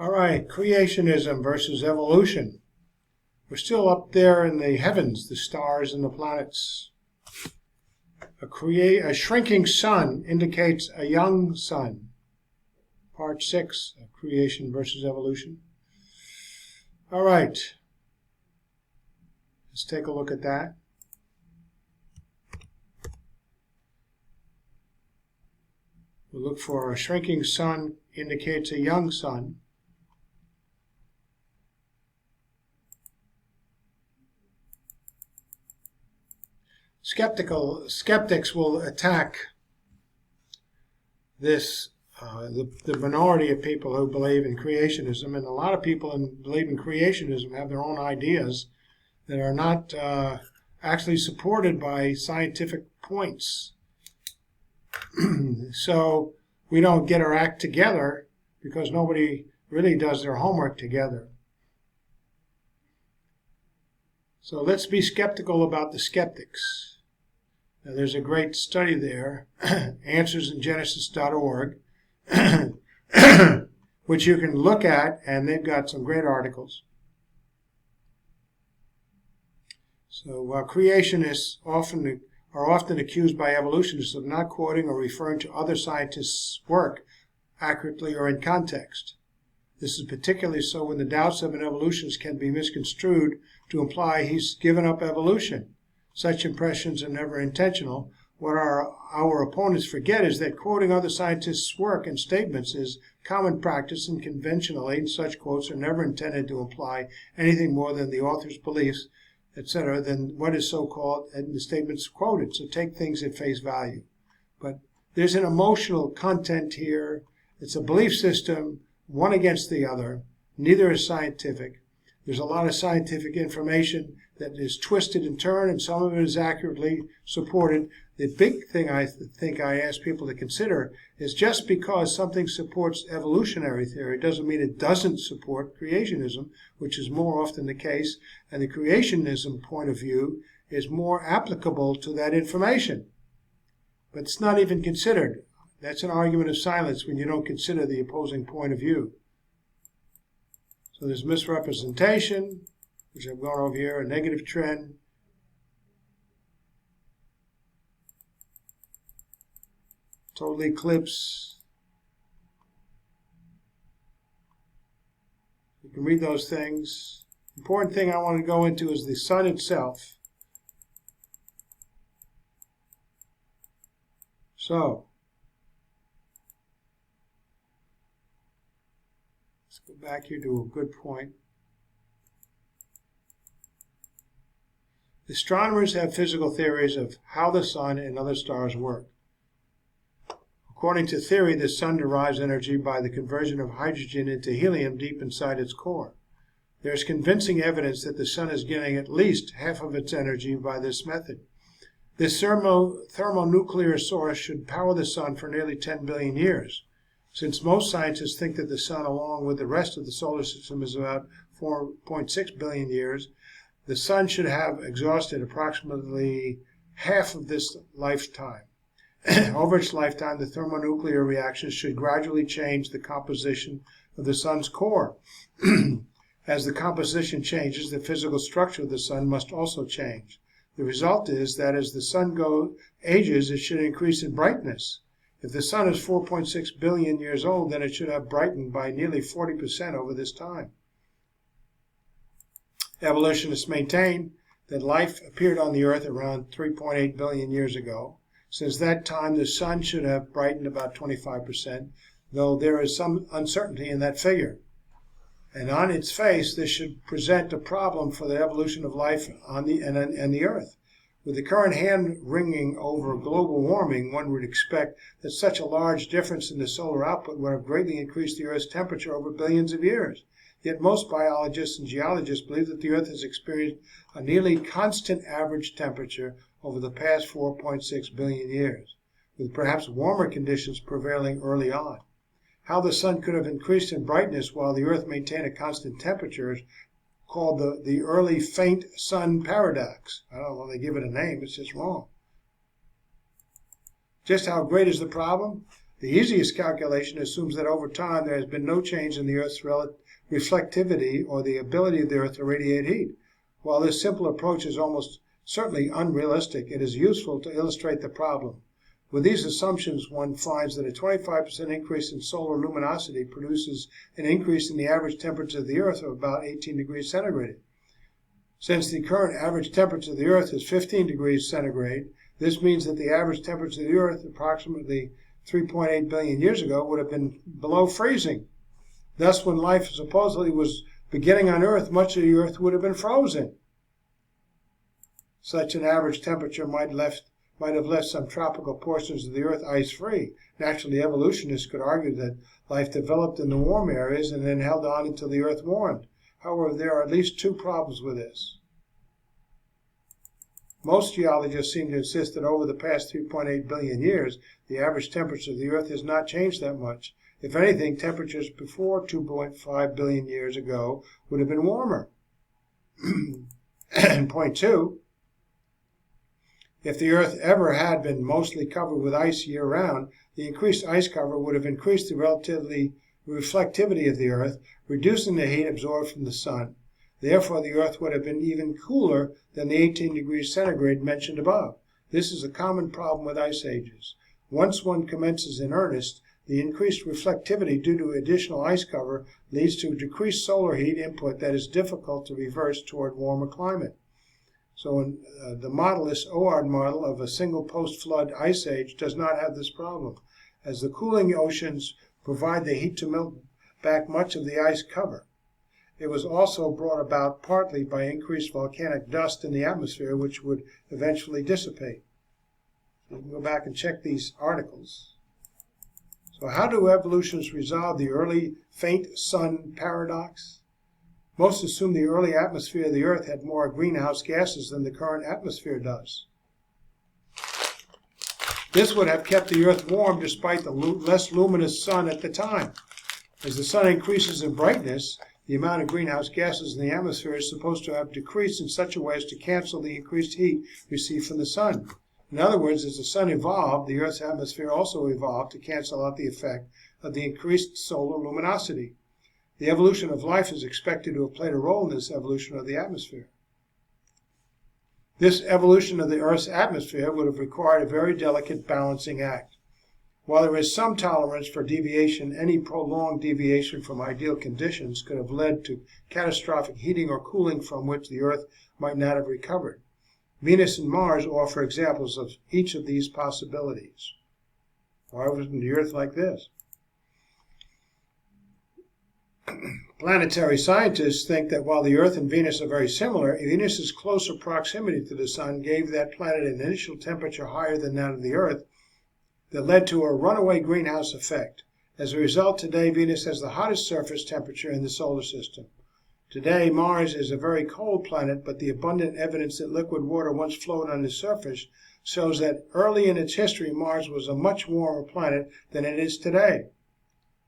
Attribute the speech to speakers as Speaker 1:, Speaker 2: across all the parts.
Speaker 1: All right, creationism versus evolution. We're still up there in the heavens, the stars and the planets. A shrinking sun indicates a young sun. Part 6 of Creation versus Evolution. All right, let's take a look at that. We'll look for a shrinking sun indicates a young sun. Skeptics will attack this, the minority of people who believe in creationism, and a lot of people who believe in creationism have their own ideas that are not actually supported by scientific points. So we don't get our act together because nobody really does their homework together. So let's be skeptical about the skeptics. Now, there's a great study there, answersingenesis.org, which you can look at, and they've got some great articles. So creationists are often accused by evolutionists of not quoting or referring to other scientists' work accurately or in context. This is particularly so when the doubts of an evolutionist can be misconstrued to imply he's given up evolution. Such impressions are never intentional. What our opponents forget is that quoting other scientists' work and statements is common practice, and conventionally such quotes are never intended to imply anything more than the author's beliefs, etc., than what is so-called in the statements quoted. So take things at face value. But there's an emotional content here. It's a belief system, one against the other. Neither is scientific. There's a lot of scientific information that is twisted and turned, and some of it is accurately supported. The big thing I think I ask people to consider is just because something supports evolutionary theory doesn't mean it doesn't support creationism, which is more often the case, and the creationism point of view is more applicable to that information. But it's not even considered. That's an argument of silence when you don't consider the opposing point of view. So there's misrepresentation, which I've gone over here, a negative trend. Total eclipse. You can read those things. The important thing I want to go into is the sun itself. So, let's go back here to a good point. Astronomers have physical theories of how the sun and other stars work. According to theory, the sun derives energy by the conversion of hydrogen into helium deep inside its core. There is convincing evidence that the sun is getting at least half of its energy by this method. This thermonuclear source should power the sun for nearly 10 billion years. Since most scientists think that the sun, along with the rest of the solar system, is about 4.6 billion years, the sun should have exhausted approximately half of this lifetime. Over its lifetime, the thermonuclear reactions should gradually change the composition of the sun's core. As the composition changes, the physical structure of the sun must also change. The result is that as the sun ages, it should increase in brightness. If the sun is 4.6 billion years old, then it should have brightened by nearly 40% over this time. Evolutionists maintain that life appeared on the Earth around 3.8 billion years ago. Since that time, the sun should have brightened about 25%, though there is some uncertainty in that figure. And on its face, this should present a problem for the evolution of life on the Earth. With the current hand-wringing over global warming, one would expect that such a large difference in the solar output would have greatly increased the Earth's temperature over billions of years. Yet most biologists and geologists believe that the Earth has experienced a nearly constant average temperature over the past 4.6 billion years, with perhaps warmer conditions prevailing early on. How the sun could have increased in brightness while the Earth maintained a constant temperature is called the early faint sun paradox. I don't know if they give it a name, it's just wrong. Just how great is the problem? The easiest calculation assumes that over time there has been no change in the Earth's reflectivity or the ability of the Earth to radiate heat. While this simple approach is almost certainly unrealistic, it is useful to illustrate the problem. With these assumptions, one finds that a 25% increase in solar luminosity produces an increase in the average temperature of the Earth of about 18 degrees centigrade. Since the current average temperature of the Earth is 15 degrees centigrade, this means that the average temperature of the Earth approximately 3.8 billion years ago would have been below freezing. Thus, when life supposedly was beginning on Earth, much of the Earth would have been frozen. Such an average temperature might have left some tropical portions of the Earth ice-free. Naturally, evolutionists could argue that life developed in the warm areas and then held on until the Earth warmed. However, there are at least two problems with this. Most geologists seem to insist that over the past 3.8 billion years, the average temperature of the Earth has not changed that much. If anything, temperatures before 2.5 billion years ago would have been warmer. Point two, if the Earth ever had been mostly covered with ice year-round, the increased ice cover would have increased the reflectivity of the Earth, reducing the heat absorbed from the sun. Therefore, the Earth would have been even cooler than the 18 degrees centigrade mentioned above. This is a common problem with ice ages. Once one commences in earnest, the increased reflectivity due to additional ice cover leads to decreased solar heat input that is difficult to reverse toward warmer climate. So the model, this OARD model of a single post-flood ice age, does not have this problem, as the cooling oceans provide the heat to melt back much of the ice cover. It was also brought about partly by increased volcanic dust in the atmosphere, which would eventually dissipate. You can go back and check these articles. So how do evolutionists resolve the early faint sun paradox? Most assume the early atmosphere of the Earth had more greenhouse gases than the current atmosphere does. This would have kept the Earth warm despite the less luminous sun at the time. As the sun increases in brightness, the amount of greenhouse gases in the atmosphere is supposed to have decreased in such a way as to cancel the increased heat received from the sun. In other words, as the sun evolved, the Earth's atmosphere also evolved to cancel out the effect of the increased solar luminosity. The evolution of life is expected to have played a role in this evolution of the atmosphere. This evolution of the Earth's atmosphere would have required a very delicate balancing act. While there is some tolerance for deviation, any prolonged deviation from ideal conditions could have led to catastrophic heating or cooling from which the Earth might not have recovered. Venus and Mars offer examples of each of these possibilities. Why wasn't the Earth like this? Planetary scientists think that while the Earth and Venus are very similar, Venus's closer proximity to the Sun gave that planet an initial temperature higher than that of the Earth that led to a runaway greenhouse effect. As a result, today Venus has the hottest surface temperature in the solar system. Today, Mars is a very cold planet, but the abundant evidence that liquid water once flowed on the surface shows that early in its history, Mars was a much warmer planet than it is today.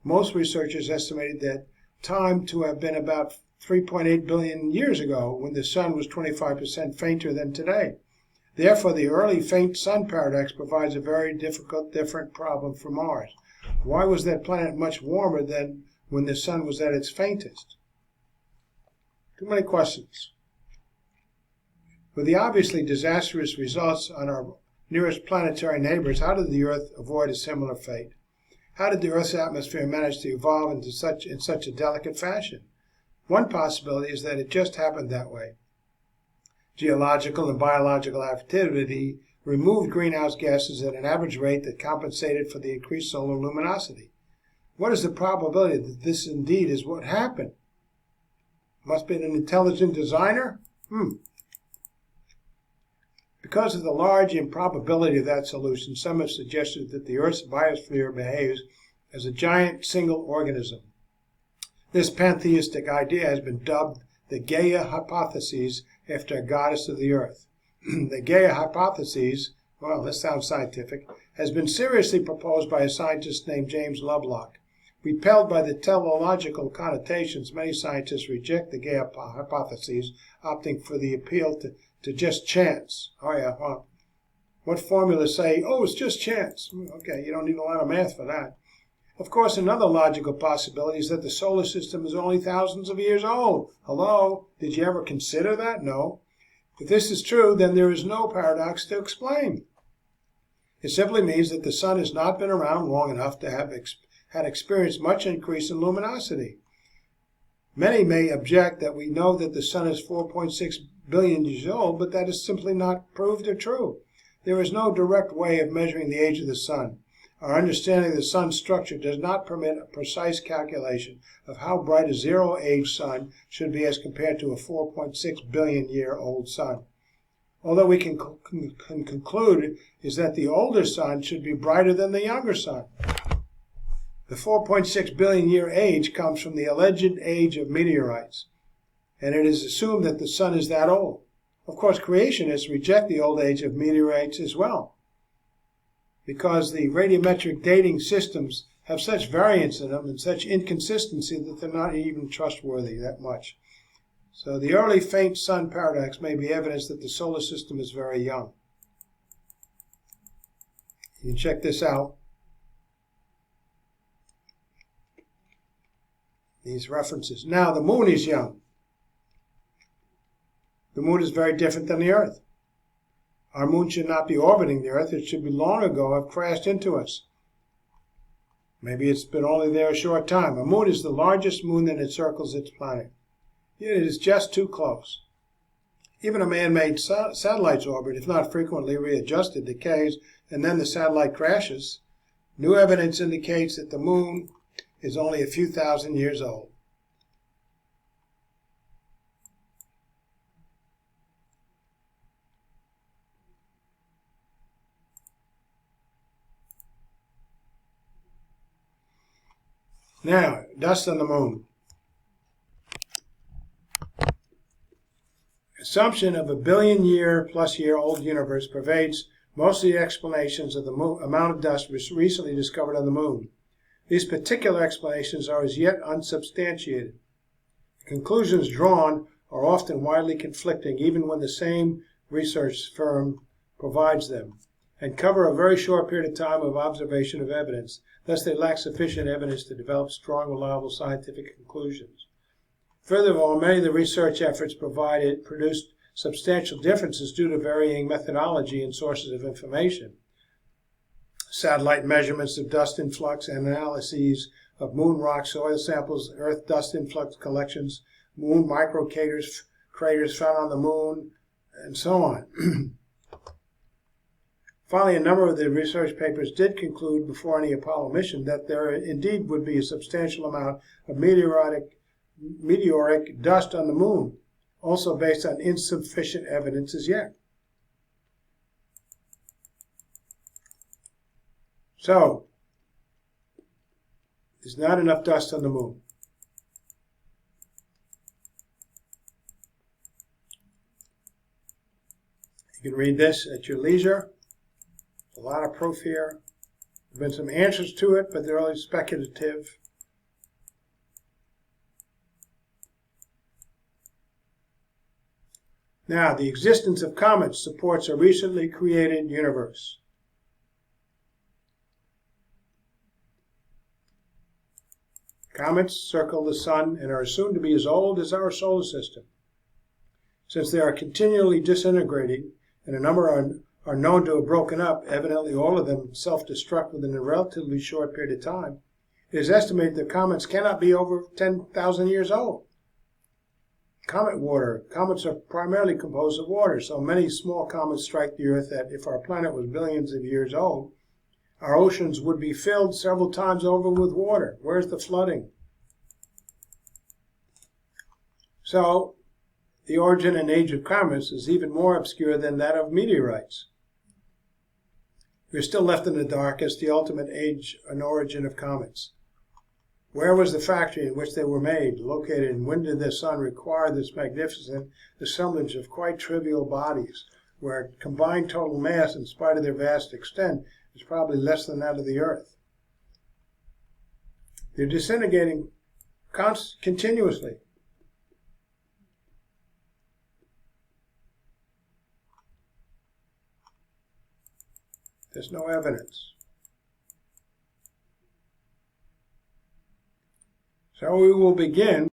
Speaker 1: Most researchers estimated that time to have been about 3.8 billion years ago, when the sun was 25% fainter than today. Therefore, the early faint sun paradox provides a very different problem for Mars. Why was that planet much warmer than when the sun was at its faintest? Too many questions. With the obviously disastrous results on our nearest planetary neighbors, how did the Earth avoid a similar fate? How did the Earth's atmosphere manage to evolve in such a delicate fashion? One possibility is that it just happened that way. Geological and biological activity removed greenhouse gases at an average rate that compensated for the increased solar luminosity. What is the probability that this indeed is what happened? Must have been an intelligent designer? Because of the large improbability of that solution, some have suggested that the Earth's biosphere behaves as a giant single organism. This pantheistic idea has been dubbed the Gaia hypothesis, after a goddess of the Earth. The Gaia hypothesis, well, this sounds scientific, has been seriously proposed by a scientist named James Lovelock. Repelled by the teleological connotations, many scientists reject the Gaia hypothesis, opting for the appeal to just chance. What formulas say, oh, it's just chance? Okay, you don't need a lot of math for that. Of course, another logical possibility is that the solar system is only thousands of years old. Hello? Did you ever consider that? No. If this is true, then there is no paradox to explain. It simply means that the sun has not been around long enough to have had experienced much increase in luminosity. Many may object that we know that the sun is 4.6 billion years old, but that is simply not proved or true. There is no direct way of measuring the age of the sun. Our understanding of the sun's structure does not permit a precise calculation of how bright a zero-age sun should be as compared to a 4.6 billion-year-old sun. Although we can conclude is that the older sun should be brighter than the younger sun. The 4.6 billion-year age comes from the alleged age of meteorites, and it is assumed that the sun is that old. Of course, creationists reject the old age of meteorites as well, because the radiometric dating systems have such variance in them and such inconsistency that they're not even trustworthy that much. So the early faint sun paradox may be evidence that the solar system is very young. You can check this out. These references. Now, the moon is young. The moon is very different than the Earth. Our moon should not be orbiting the Earth. It should be long ago have crashed into us. Maybe it's been only there a short time. A moon is the largest moon that encircles its planet. Yet it is just too close. Even a man-made satellite's orbit, if not frequently readjusted, decays, and then the satellite crashes. New evidence indicates that the moon is only a few thousand years old. Now, dust on the moon. Assumption of a billion-year-plus-year-old universe pervades most of the explanations of the amount of dust recently discovered on the moon. These particular explanations are as yet unsubstantiated. The conclusions drawn are often widely conflicting, even when the same research firm provides them, and cover a very short period of time of observation of evidence. Thus, they lack sufficient evidence to develop strong, reliable scientific conclusions. Furthermore, many of the research efforts produced substantial differences due to varying methodology and sources of information. Satellite measurements of dust influx and analyses of moon rock, soil samples, earth dust influx collections, moon microcraters found on the moon, and so on. Finally, a number of the research papers did conclude before any Apollo mission that there indeed would be a substantial amount of meteoric dust on the moon, also based on insufficient evidence as yet. So, there's not enough dust on the moon. You can read this at your leisure. A lot of proof here. There have been some answers to it, but they're only speculative. Now, the existence of comets supports a recently created universe. Comets circle the sun and are assumed to be as old as our solar system. Since they are continually disintegrating, and a number are known to have broken up, evidently all of them self-destruct within a relatively short period of time, it is estimated that comets cannot be over 10,000 years old. Comets are primarily composed of water, so many small comets strike the Earth that if our planet was billions of years old, our oceans would be filled several times over with water. Where's the flooding? So, the origin and age of comets is even more obscure than that of meteorites. We're still left in the dark as the ultimate age and origin of comets. Where was the factory in which they were made, located, and when did the sun require this magnificent assemblage of quite trivial bodies, where combined total mass, in spite of their vast extent, is probably less than that of the Earth? They're disintegrating continuously. There's no evidence. So we will begin